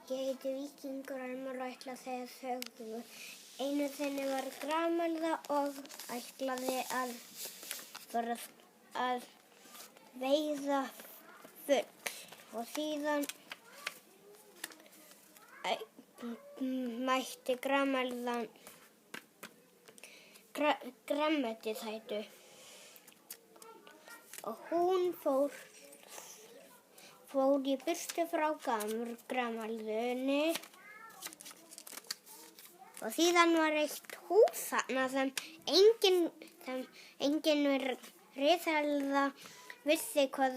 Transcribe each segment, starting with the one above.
Ég heiti Víkingur Elmar og ætla að segja sögu. Einu sinni var gramelda og ætlaði að fara að veiða fugl og síðan mætti grameldan grænmetisætu og hún fór í burtu frá grameldunni og síðan var eitt hús þarna sem engin risaeðla vissi hvað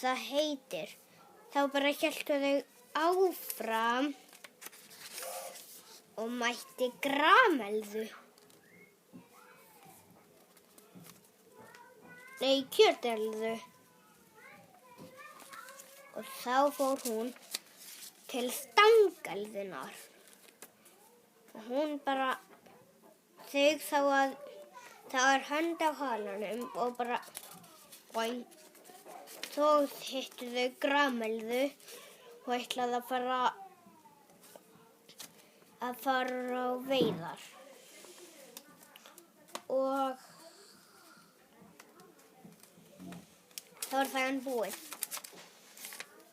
það heitir. Þá bara héltu þau áfram og mætti grameldu. Nei, kjöteldu. Og þá fór hún til stangeldunar. Og hún bara, þau sá að það var hönd á halanum og bara, boing. Svo hittu þau grameldu og ætlaði að fara á veiðar. Og þá var það búið.